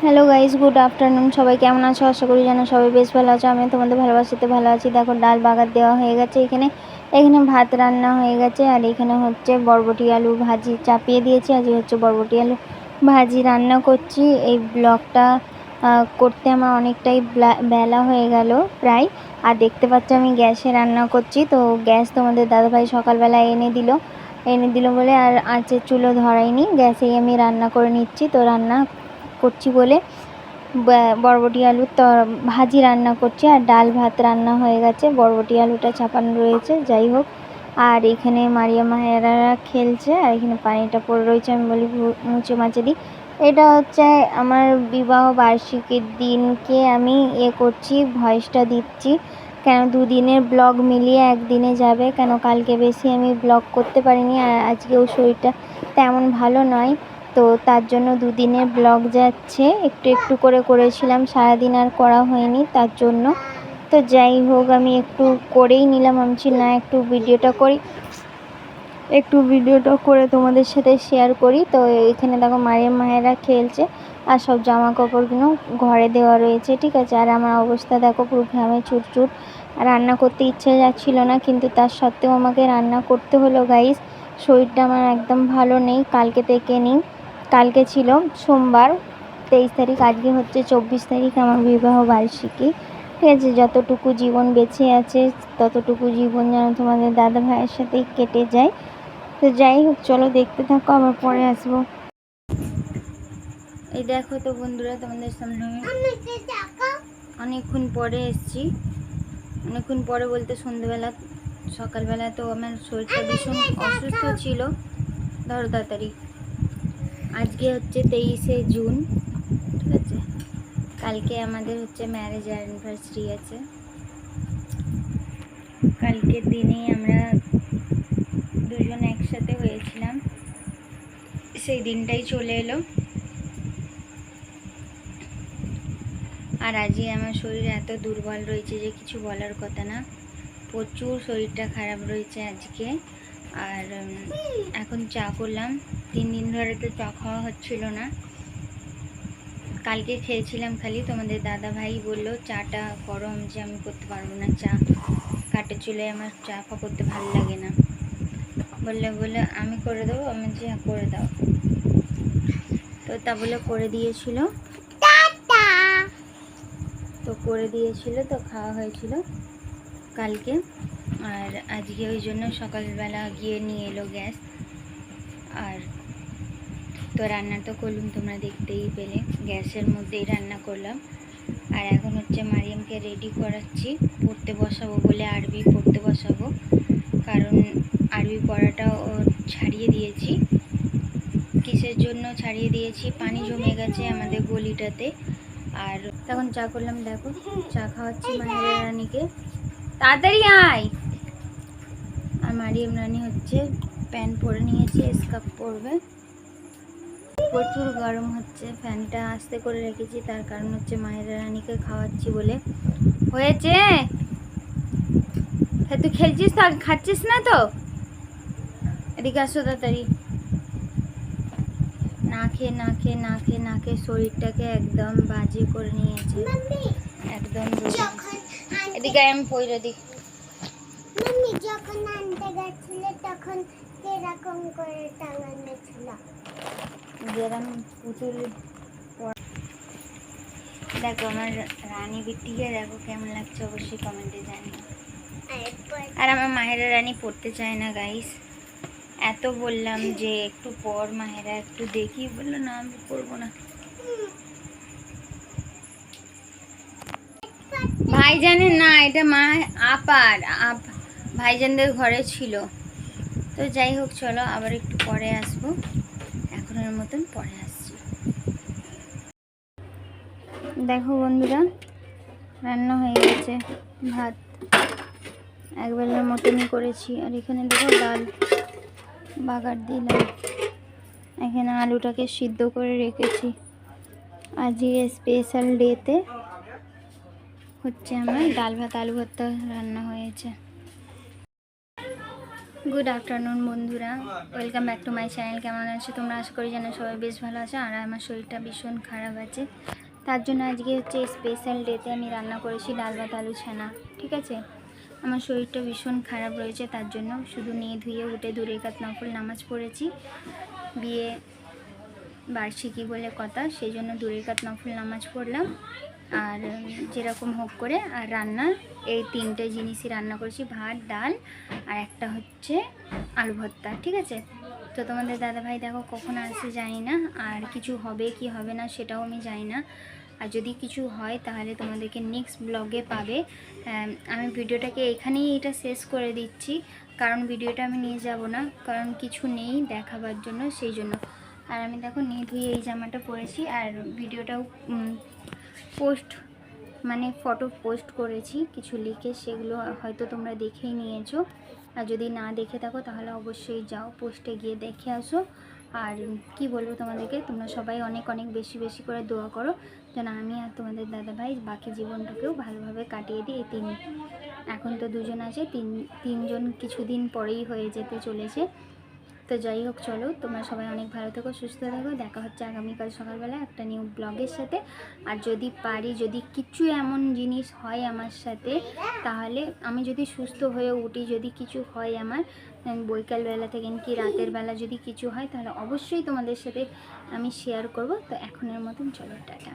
Hello guys, good afternoon. সবাই কেমন আছো? আশা করি যেন সবাই বেশ ভালো আছো। আমি তোমাদের ভালোবাসাতে ভালো আছি। দেখো, ডাল বাগার দেওয়া হয়ে গেছে। এখানে ভাত রান্না হয়ে গেছে। আর এখানে হচ্ছে বরবটি আলু ভাজি চাপিয়ে দিয়েছি। আজকে হচ্ছে বরবটি আলু ভাজি রান্না করছি। এই ব্লগটা করতে আমার অনেকটাই বেলা হয়ে গেল প্রায়। আর দেখতে পাচ্ছ আমি গ্যাসে রান্না করছি। তো গ্যাস তোমাদের দাদাভাই সকালবেলা এনে দিল বলে আর আঁচের চুলো ধরাইনি, গ্যাসেই আমি রান্না করে নিচ্ছি। তো রান্না করছি বলে বরবটি আলুর ভাজি রান্না করছি। আর ডাল ভাত রান্না হয়ে গেছে, বরবটি আলুটা চাপানো রয়েছে। যাই হোক, আর এখানে মারিয়া মাহেরারা খেলছে। আর এখানে পানিটা পড়ে রয়েছে। আমি বলি মুছে মাছে দিই। এটা হচ্ছে আমার বিবাহ বার্ষিকীর দিনকে আমি করছি, ভয়েসটা দিচ্ছি। কেন দুদিনের ব্লগ মিলিয়ে একদিনে যাবে, কেন কালকে বেশি আমি ব্লগ করতে পারিনি। আর আজকেও শরীরটা তেমন ভালো নয়, তো তার জন্য দুদিনের ব্লগ যাচ্ছে। একটু একটু করে করেছিলাম, সারাদিন আর করা হয়নি তার জন্য। তো যাই হোক, আমি একটু করেই নিলাম। আমি না একটু ভিডিওটা করে তোমাদের সাথে শেয়ার করি। তো এখানে দেখো মারিয়াম মাহেরা খেলছে। আর সব জামা কাপড়গুলো ঘরে দেওয়া রয়েছে, ঠিক আছে। আর আমার অবস্থা দেখো, পুরো ঘামে চুটচুট। রান্না করতে ইচ্ছে যাচ্ছিল না, কিন্তু তার সত্ত্বেও আমাকে রান্না করতে হলো গাইস। শরীরটা আমার একদম ভালো নেই, কালকে থেকে নেই। কালকে ছিল সোমবার 23 তারিখ, আজকে হচ্ছে 24 তারিখ, আমার বিবাহ বার্ষিকী, ঠিক আছে। যতটুকু জীবন বেঁচে আছে ততটুকু জীবন যেন তোমাদের দাদা ভাইয়ের সাথেই কেটে যায়। তো যাই হোক, চলো দেখতে থাকো, আবার পরে আসবো। এই দেখো তো বন্ধুরা, তোমাদের সামনে অনেকক্ষণ পরে এসেছি। অনেকক্ষণ পরে বলতে সন্ধ্যেবেলা, সকালবেলা তো আমার শরীরটা ভীষণ অসুস্থ ছিল। ধরো তাড়াতাড়ি, আজকে হচ্ছে 23শে জুন, ঠিক আছে। কালকে আমাদের হচ্ছে ম্যারেজ অ্যানিভার্সারি আছে। কালকের দিনেই আমরা দুজন একসাথে হয়েছিলাম, সেই দিনটাই চলে এলো। আর আজকে আমার শরীর এত দুর্বল রয়েছে যে কিছু বলার কথা না। প্রচুর শরীরটা খারাপ রয়েছে আজকে। আর এখন চা করলাম। 3 দিন ধরে তো চা খাওয়া হচ্ছিল না। কালকে খেয়েছিলাম খালি, তোমাদের দাদা ভাই বললো চাটা গরম, যে আমি করতে পারবো না চা, কাটে চুলে আমার চা করতে ভালো লাগে না। বলে আমি করে দেবো। আমি যে করে দাও, তো তা বলে করে দিয়েছিল। তো খাওয়া হয়েছিল কালকে। আর আজকে ওই জন্য সকালবেলা গিয়ে নিয়ে এলো গ্যাস। আর তো রান্না তো করলাম, তোমরা দেখতেই পেলে, গ্যাসের মধ্যেই রান্না করলাম। আর এখন হচ্ছে মারিয়ামকে রেডি করাচ্ছি, পড়তে বসাবো বলে, আরবি পড়তে বসাবো। কারণ আরবি পড়াটা ও ছাড়িয়ে দিয়েছি। কিসের জন্য ছাড়িয়ে দিয়েছি, পানি জমে গেছে আমাদের গলিটাতে। আর তখন চা করলাম, দেখো চা খাওয়াচ্ছি মাহিরা রানীকে। তাড়াতাড়ি আয়। আর মারিয়াম রানী হচ্ছে প্যান্ট পরে নিয়েছে, স্কার্ফ পরবে। প্রচুর গরম হচ্ছে, ফ্যানটা আস্তে করে রেখেছি, তার কারণ হচ্ছে মাহিরা রানীকে খাওয়াচ্ছি বলে। হয়েছে? হ্যাঁ, তুই খেলছিস তো, খাচ্ছিস না তো? এদিকে আসো তাড়াতাড়ি। না খেয়ে শরীরটাকে একদম বাজে করে নিয়েছে, একদম। এদিকে আমি পয়রা দিই। যখন আনতে গেছিল তখন কিরকম করে টাঙানো ছিল, যেরকম পুতুল। দেখো আমার রানী বিটিকে দেখো কেমন লাগছে, অবশ্যই কমেন্টে জানিও। আর আমার মাহেরা রানী পড়তে চায় না গাইস। এত বললাম যে একটু পর মাহেরা, একটু দেখি, বললো না আমি পড়বো না। ভাইজানের না, এটা মা আপার ভাইজানদের ঘরে ছিল। তো যাই হোক, চলো আবার একটু পরে আসবো, এখনের মতন পরে আসছি। দেখো বন্ধুরা, রান্না হয়ে গেছে, ভাত একবেলার মতনই করেছি। আর এখানে দেখো ডাল বাগার দিলাম। এখানে আলুটাকে সিদ্ধ করে রেখেছি। আজকে স্পেশাল ডেতে হচ্ছে আমার ডাল ভাত আলু ভর্তা রান্না হয়েছে। গুড আফটারনুন বন্ধুরা, welcome back to my channel. কেমন আছো তোমরা? আশা করি যেন সবাই বেশ ভালো আছে। আর আমার শরীরটা ভীষণ খারাপ আছে, তার জন্য আজকে হচ্ছে স্পেশাল ডেতে আমি রান্না করেছি ডাল ভাত আলু ছানা। ঠিক আছে, আমার শরীরটা ভীষণ খারাপ রয়েছে, তার জন্য শুধু নিয়ে ধুয়ে উঠে দু রেকাত নফল নামাজ পড়েছি। বিয়ে বার্ষিকী বলে কথা, সেই জন্য দু রেকাত নফল নামাজ পড়লাম। আর যেরকম হোক করে আর রান্না এই তিনটে জিনিসই রান্না করেছি, ভাত ডাল আর একটা হচ্ছে আলু ভর্তা। ঠিক আছে, তো তোমাদের দাদাভাই দেখো কখন আসে জানি না, আর কিছু হবে কি হবে না সেটাও আমি জানি না। আর যদি কিছু হয় তাহলে তোমাদেরকে নেক্সট ব্লগে পাবে। আমি ভিডিওটাকে এখানেই এটা শেষ করে দিচ্ছি, কারণ ভিডিওটা আমি নিয়ে যাব না, কারণ কিছু নেই দেখাবার জন্য, সেই জন্য। আর আমি দেখো নিয়ে ধুয়ে এই জামাটা পরেছি, আর ভিডিওটাও পোস্ট মানে ফটো পোস্ট করেছি কিছু লিখে, সেগুলো হয়তো তোমরা দেখেই নিয়েছো। আর যদি না দেখে থাকো তাহলে অবশ্যই যাও পোস্টে গিয়ে দেখে আসো। আর কি বলবো তোমাদেরকে, তোমরা সবাই অনেক অনেক বেশি বেশি করে দোয়া করো যেন আমি আর তোমাদের দাদাভাই বাকি জীবনটাকেও ভালোভাবে কাটিয়ে দিই। এখন তো দুজন আছে, তিনজন কিছুদিন পরেই হয়ে যেতে চলেছে। তো যাই হোক, চলো তোমরা সবাই অনেক ভালো থেকো, সুস্থ থাকো। দেখা হচ্ছে আগামীকাল সকালবেলা একটা নিউ ব্লগের সাথে। আর যদি পারি, যদি কিছু এমন জিনিস হয় আমার সাথে, তাহলে আমি যদি সুস্থ হয়ে উঠি, যদি কিছু হয় আমার বৈকালবেলা থেকে কি রাতের বেলা যদি কিছু হয়, তাহলে অবশ্যই তোমাদের সাথে আমি শেয়ার করব। তো এখনের মতন চলো, টাটা।